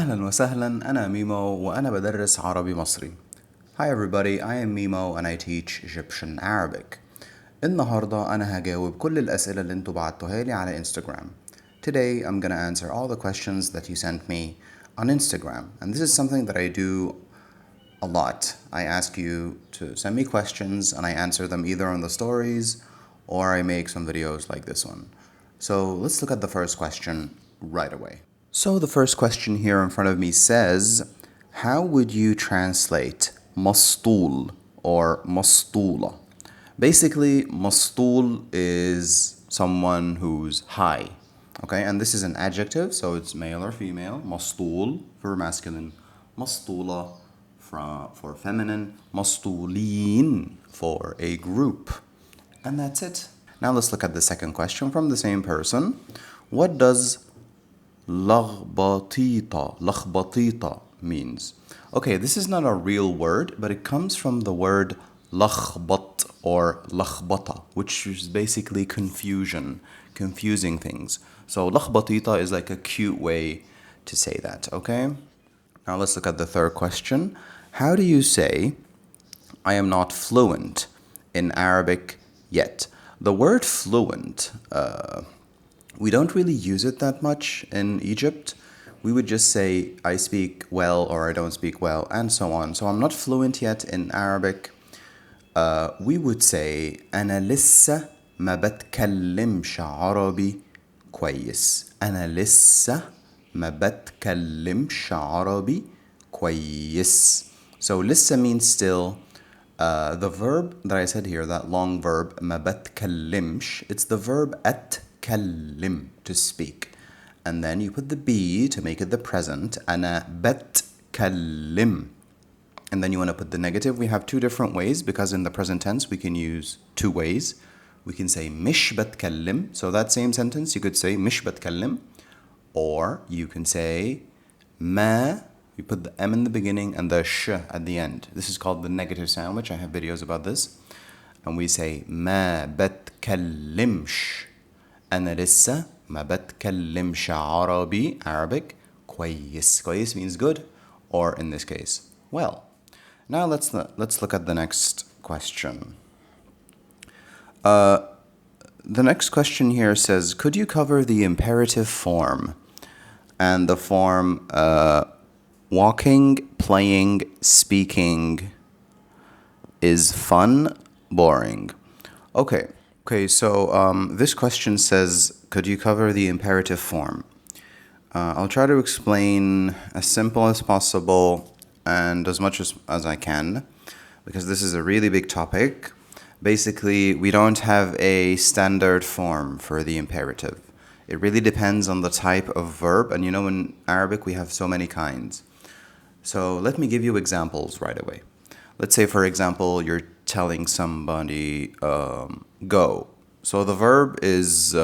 أهلا وسهلا أنا ميمو وأنا بدرس عربي مصري. Hi everybody, I am Mimo and I teach Egyptian Arabic. النهاردة أنا هجاوب كل الأسئلة اللي انتوا بعتوها لي على Instagram. Today I'm gonna answer all the questions that you sent me on Instagram. And this is something that I do a lot. I ask you to send me questions and I answer them either on the stories or I make some videos like this one. So let's look at the first question right away. So the first question here in front of me says, how would you translate mastul or mastula? Basically, mastul is someone who's high. Okay, and this is an adjective, so it's male or female. Mastul for masculine, mastula for feminine, mastulin for a group. And that's it. Now let's look at the second question from the same person. What does لخبطيطة means? Okay, this is not a real word, but it comes from the word لخبط or لخبطة, which is basically confusion, confusing things. So لخبطيطة is like a cute way to say that, okay? Now let's look at the third question. How do you say, I am not fluent in Arabic yet? The word fluent, we don't really use it that much in Egypt. We would just say, I speak well or I don't speak well, and so on. So I'm not fluent yet in Arabic. We would say, أنا لسه ما بتكلمش عربي كويس. أنا لسه ما بتكلمش عربي كويس. So لسه means still. The verb that I said here, that long verb, ما بتكلمش, it's the verb أتكلم, to speak. And then you put the be to make it the present. أنا بتكلم. And then you want to put the negative. We have two different ways because in the present tense we can use two ways. We can say مش بتكلم. So that same sentence you could say مش بتكلم. Or you can say ما. You put the M in the beginning and the sh at the end. This is called the negative sandwich. I have videos about this. And we say ما بتكلمش. أنا لسه ما بتكلمش عربي, Arabic, كويس. كويس means good, or in this case, well. Now let's look at the next question. The next question here says, could you cover the imperative form and the form walking, playing, speaking is fun, boring? Okay, so this question says, could you cover the imperative form? I'll try to explain as simple as possible and as much as I can, because this is a really big topic. Basically, we don't have a standard form for the imperative. It really depends on the type of verb, and you know in Arabic we have so many kinds. So let me give you examples right away. Let's say, for example, you're telling somebody, go. So the verb is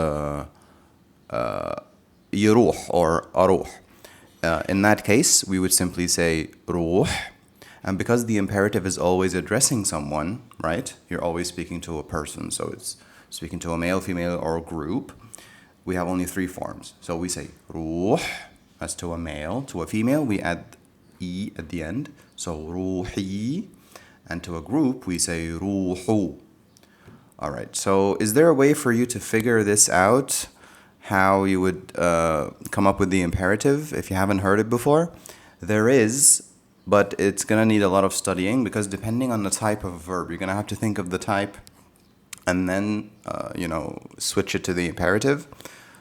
يروح or أروح. In that case, we would simply say روح. And because the imperative is always addressing someone, right? You're always speaking to a person. So it's speaking to a male, female, or a group. We have only three forms. So we say روح as to a male. To a female, we add E at the end. So روحي. And to a group, we say روحو. All right. So is there a way for you to figure this out? How you would come up with the imperative if you haven't heard it before? There is, but it's going to need a lot of studying because depending on the type of verb, you're going to have to think of the type and then, switch it to the imperative.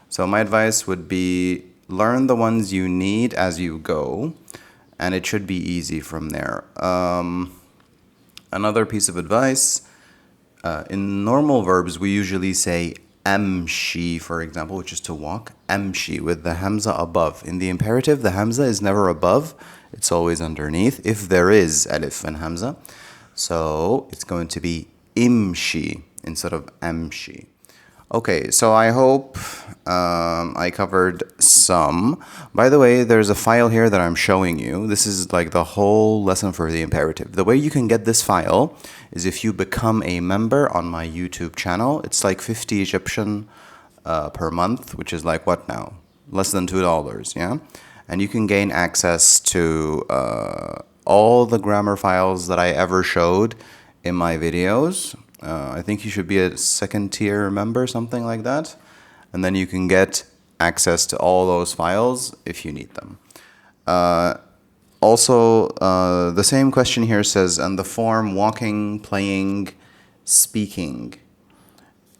So my advice would be learn the ones you need as you go, and it should be easy from there. Another piece of advice, in normal verbs, we usually say amshi, for example, which is to walk, amshi, with the hamza above. In the imperative, the hamza is never above, it's always underneath, if there is alif and hamza. So it's going to be imshi instead of amshi. Okay, so I hope I covered some. By the way, there's a file here that I'm showing you. This is like the whole lesson for the imperative. The way you can get this file is if you become a member on my YouTube channel. It's like 50 Egyptian per month, which is like what now? Less than $2, yeah? and you can gain access to all the grammar files that I ever showed in my videos. I think you should be a second tier member, something like that. And then you can get access to all those files if you need them. Also, the same question here says, and the form walking, playing, speaking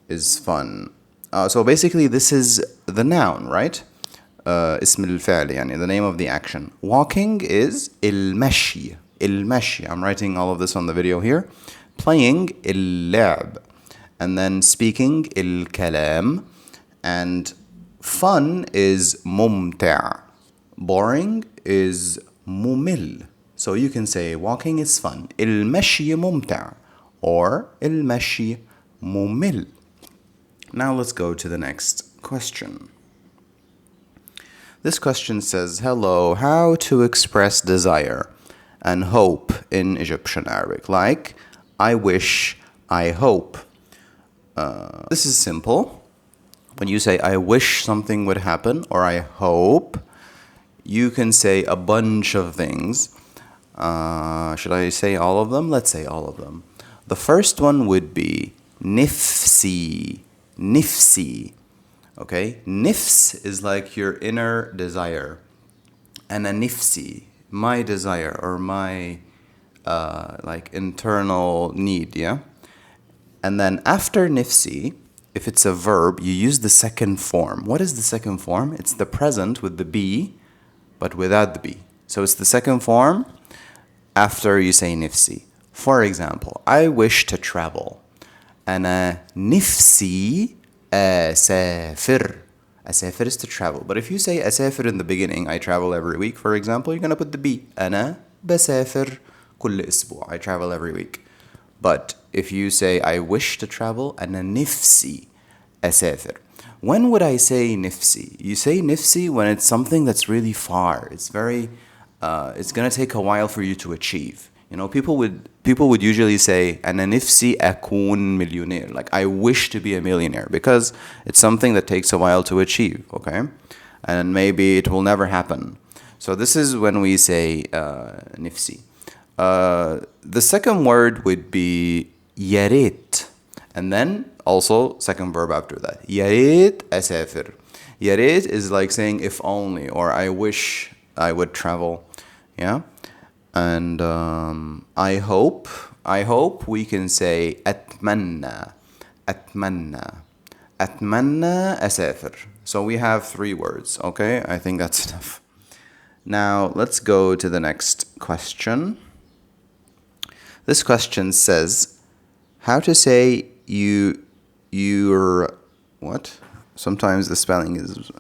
is fun. So basically this is the noun, right? اسم الفعل يعني the name of the action. Walking is المشي. المشي. I'm writing all of this on the video here. Playing اللعب. And then speaking الكلام. And fun is ممتع. Boring is ممل. So you can say walking is fun. المشي ممتع. Or المشي ممل. Now let's go to the next question. This question says, hello, how to express desire and hope in Egyptian Arabic? Like, I wish, I hope. This is simple. When you say, I wish something would happen, or I hope, you can say a bunch of things. Should I say all of them? Let's say all of them. The first one would be nifsi. Nifsi. Okay? Nifs is like your inner desire. And a nifsi, my desire or my like internal need, yeah? And then after nifsi, if it's a verb, you use the second form. What is the second form? It's the present with the be, but without the be. So it's the second form after you say nifsi. For example, I wish to travel. أنا نفسي أسافر. أسافر is to travel. But if you say أسافر in the beginning, I travel every week, for example, you're going to put the be. أنا بسافر كل أسبوع. I travel every week. But if you say I wish to travel, أنا نفسي أسافر. When would I say nifsi? You say nifsi when it's something that's really far. It's very, it's going to take a while for you to achieve. You know, people would usually say, أنا نفسي أكون مليونير. Like, I wish to be a millionaire, because it's something that takes a while to achieve, okay? And maybe it will never happen. So this is when we say nifsi. The second word would be يا ريت. And then also second verb after that. يا ريت أسافر. يا ريت is like saying if only, or I wish I would travel. Yeah? And I hope we can say أتمنى. أتمنى. أتمنى أسافر. So we have 3 words, okay? I think that's enough. Now let's go to the next question. This question says, how to say you're what? Sometimes the spelling is,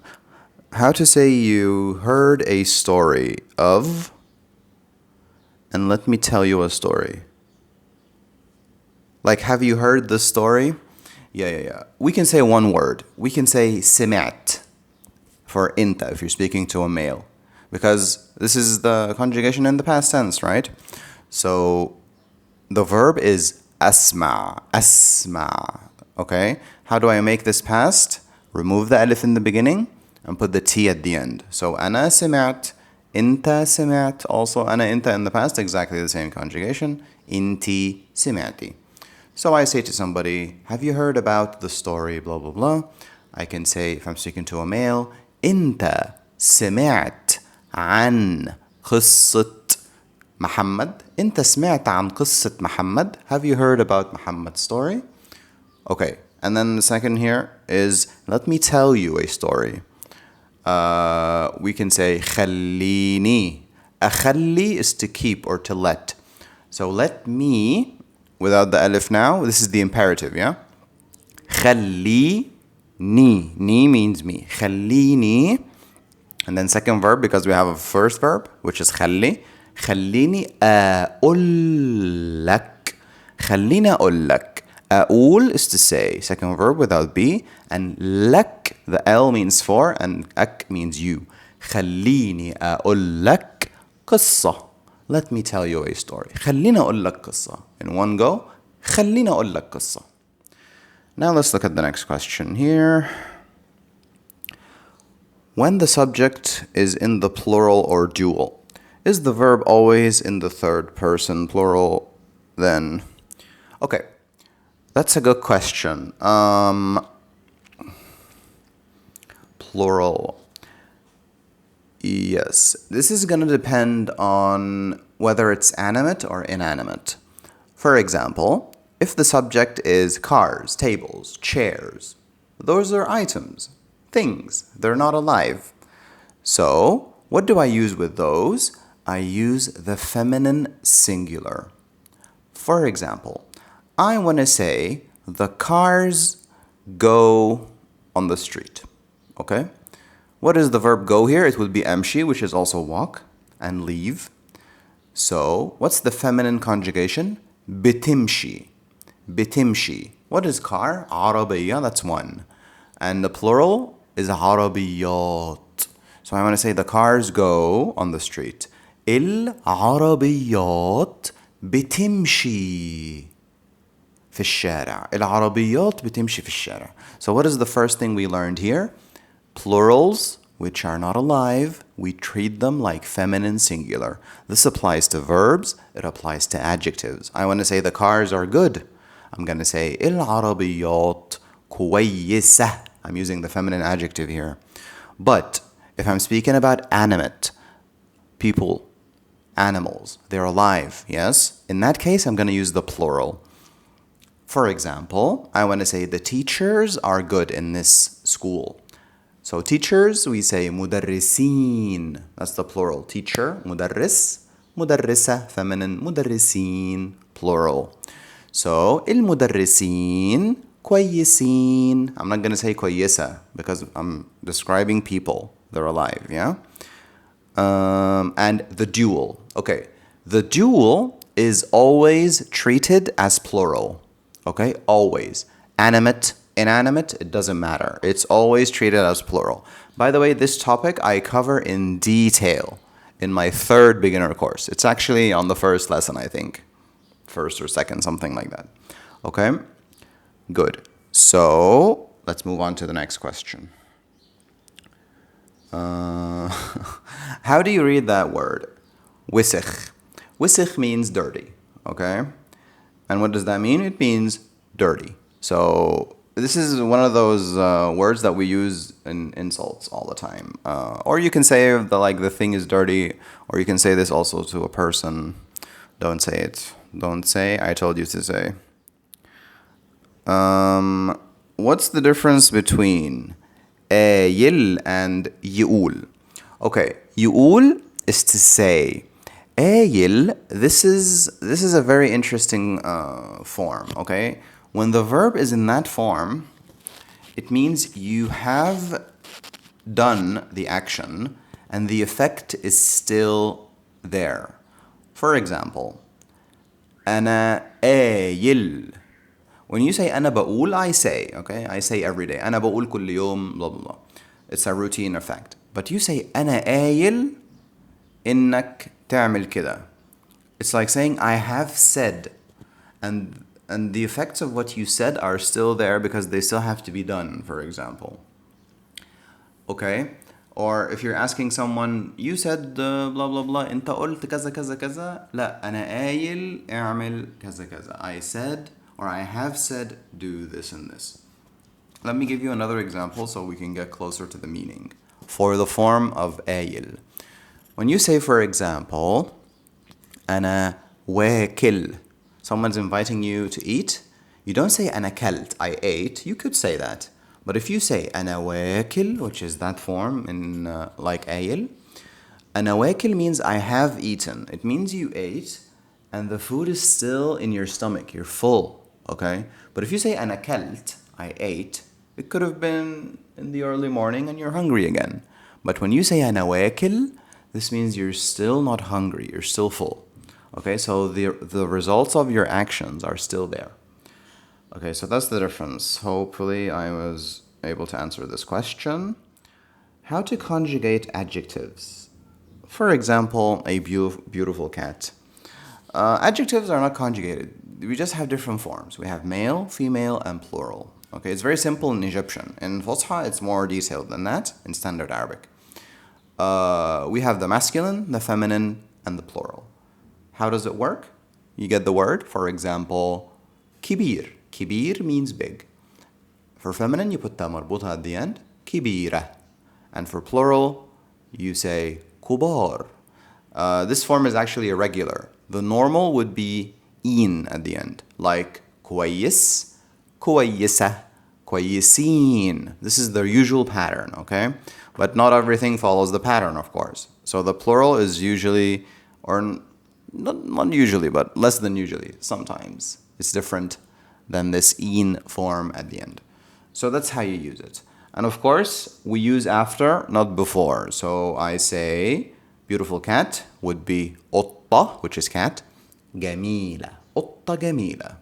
how to say you heard a story of, and let me tell you a story. Like, have you heard the story? Yeah. We can say one word. We can say سمعت for inta if you're speaking to a male, because this is the conjugation in the past tense, right? So the verb is أسمع. أسمع. Okay? How do I make this past? Remove the alif in the beginning and put the t at the end. So أنا سمعت. إنت سمعت. Also أنا إنت in the past, exactly the same conjugation. إنتي سمعتي. So I say to somebody, have you heard about the story blah blah blah? I can say, if I'm speaking to a male, إنت سمعت عن قصة محمد. أنت سمعت عن قصة محمد. Have you heard about Muhammad's story? Okay. And then the second here is, let me tell you a story. We can say خليني. أخلي is to keep or to let. So let me, without the alif now, this is the imperative, yeah? خليني. Ni means me. خليني. And then second verb, because we have a first verb, which is خلي. خليني أقول لك. خليني أقول لك. أقول is to say, second verb without be, and لك, the L means for, and أك means you. خليني أقول لك قصة. Let me tell you a story. خليني أقول لك قصة. In one go, خليني أقول لك قصة. Now let's look at the next question here. When the subject is in the plural or dual, is the verb always in the third person plural then? Okay, that's a good question. Plural. Yes, this is going to depend on whether it's animate or inanimate. For example, if the subject is cars, tables, chairs, those are items, things, they're not alive. So, what do I use with those? I use the feminine singular. For example, I want to say the cars go on the street. Okay? What is the verb go here? It would be amshi, which is also walk and leave. So, what's the feminine conjugation? Bitimshi. Bitimshi. What is car? Arabiyya, that's one. And the plural is Arabiyat. So I want to say the cars go on the street. العربيات بتمشي في الشارع. العربيات بتمشي في الشارع. So what is the first thing we learned here? Plurals, which are not alive, we treat them like feminine singular. This applies to verbs, it applies to adjectives. I want to say the cars are good. I'm going to say العربيات كويسة. I'm using the feminine adjective here. But if I'm speaking about animate people, animals, they're alive, yes? In that case, I'm going to use the plural. For example, I want to say the teachers are good in this school. So teachers, we say مدرسين. That's the plural. Teacher, مدرس, مدرسة, feminine, مدرسين, plural. So المدرسين كويسين. I'm not going to say كويسة because I'm describing people. They're alive, yeah? And the dual. Okay, the dual is always treated as plural. Okay, always. Animate, inanimate, it doesn't matter. It's always treated as plural. By the way, this topic I cover in detail in my third beginner course. It's actually on the first lesson, I think. First or second, something like that. Okay, good. So, let's move on to the next question. How do you read that word? Wisich. Wisich means dirty, okay? And what does that mean? It means dirty. So this is one of those words that we use in insults all the time. Or you can say the thing is dirty, or you can say this also to a person. Don't say it. Don't say, I told you to say. What's the difference between قايل and يقول? Okay, يقول is to say. قايل, this is a very interesting form, okay? When the verb is in that form, it means you have done the action and the effect is still there. For example, أنا قايل. When you say أنا بقول, I say, okay? I say every day. أنا بقول كل يوم, blah, blah, blah. It's a routine effect. But you say أنا قايل إنك تعمل كده. It's like saying I have said. And the effects of what you said are still there because they still have to be done, for example. Okay? Or if you're asking someone, you said blah, blah, blah. أنت قلت كذا كذا كذا. لا, أنا قايل اعمل كذا كذا. I said, or I have said, do this and this. Let me give you another example so we can get closer to the meaning. For the form of قايل. When you say, for example, أنا واكل, someone's inviting you to eat, you don't say أنا كلت, I ate. You could say that. But if you say أنا واكل, which is that form in like قايل, أنا واكل means I have eaten. It means you ate and the food is still in your stomach. You're full, okay? But if you say أنا كلت, I ate, it could have been in the early morning and you're hungry again. But when you say أنا واكل, this means you're still not hungry, you're still full. Okay, so the results of your actions are still there. Okay, so that's the difference. Hopefully I was able to answer this question. How to conjugate adjectives. For example, a beautiful cat. Adjectives are not conjugated. We just have different forms. We have male, female, and plural. Okay, it's very simple in Egyptian. In Fusha, it's more detailed than that in standard Arabic. We have the masculine, the feminine, and the plural. How does it work? You get the word, for example, kibir. Kibir means big. For feminine, you put ta marbuta at the end, kibira. And for plural, you say kubar. This form is actually irregular. The normal would be in at the end, like كويس, كويسة, كويسين. This is the usual pattern, okay? But not everything follows the pattern, of course. So the plural is usually, or not usually, but less than usually, sometimes. It's different than this in form at the end. So that's how you use it. And of course, we use after, not before. So I say, beautiful cat would be قطة, which is cat. جميلة. قطة جميلة.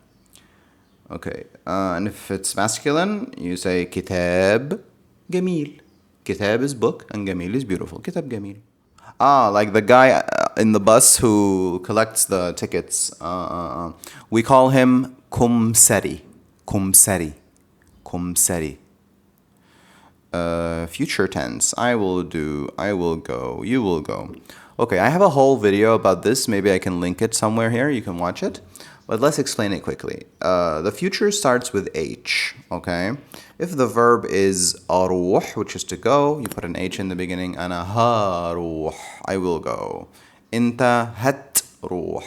Okay. And if it's masculine, you say كتاب جميل. كتاب is book and جميل is beautiful. كتاب جميل. Like the guy in the bus who collects the tickets. We call him kumsari. Kumsari. Kumsari. Future tense. I will do, I will go, you will go. Okay, I have a whole video about this. Maybe I can link it somewhere here. You can watch it. But let's explain it quickly. The future starts with H, okay? If the verb is أروح, which is to go, you put an H in the beginning. أنا هروح, I will go. أنت هتروح,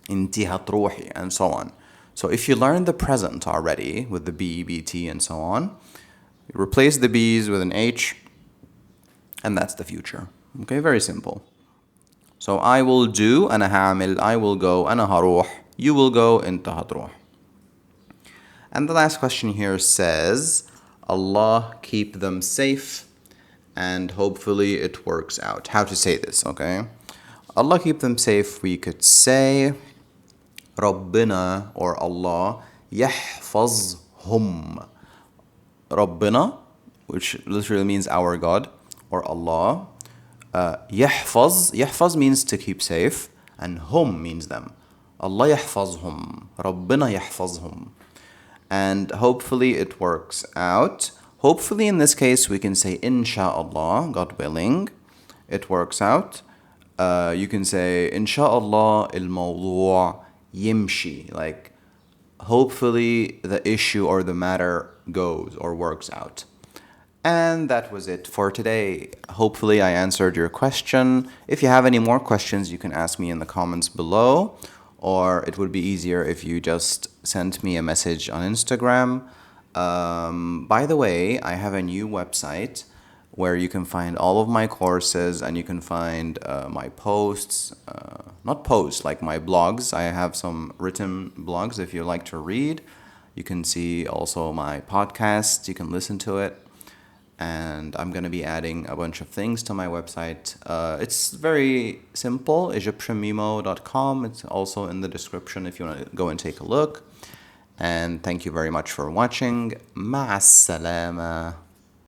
أنتي هتروحي, and so on. So if you learn the present already with the be, bt, and so on, you replace the B's with an H, and that's the future. Okay, very simple. So I will do, أنا هعمل, I will go, أنا هروح, you will go, أنت هتروح. And the last question here says, Allah keep them safe, and hopefully it works out. How to say this, okay? Allah keep them safe, we could say, ربنا or Allah يحفظهم. ربنا, which literally means our God, or Allah. يحفظ means to keep safe, and hum means them. Allah يحفظهم. ربنا يحفظهم. And hopefully it works out. Hopefully in this case we can say inshallah, God willing, it works out. You can say inshallah الموضوع يمشي, like hopefully the issue or the matter goes or works out. And that was it for today. Hopefully I answered your question. If you have any more questions, you can ask me in the comments below, or it would be easier if you just sent me a message on Instagram. By the way, I have a new website where you can find all of my courses, and you can find my posts, not posts, like my blogs. I have some written blogs if you like to read. You can see also my podcast, you can listen to it. And I'm going to be adding a bunch of things to my website. It's very simple, egyptianmemo.com. It's also in the description if you want to go and take a look. And thank you very much for watching. مع السلامة.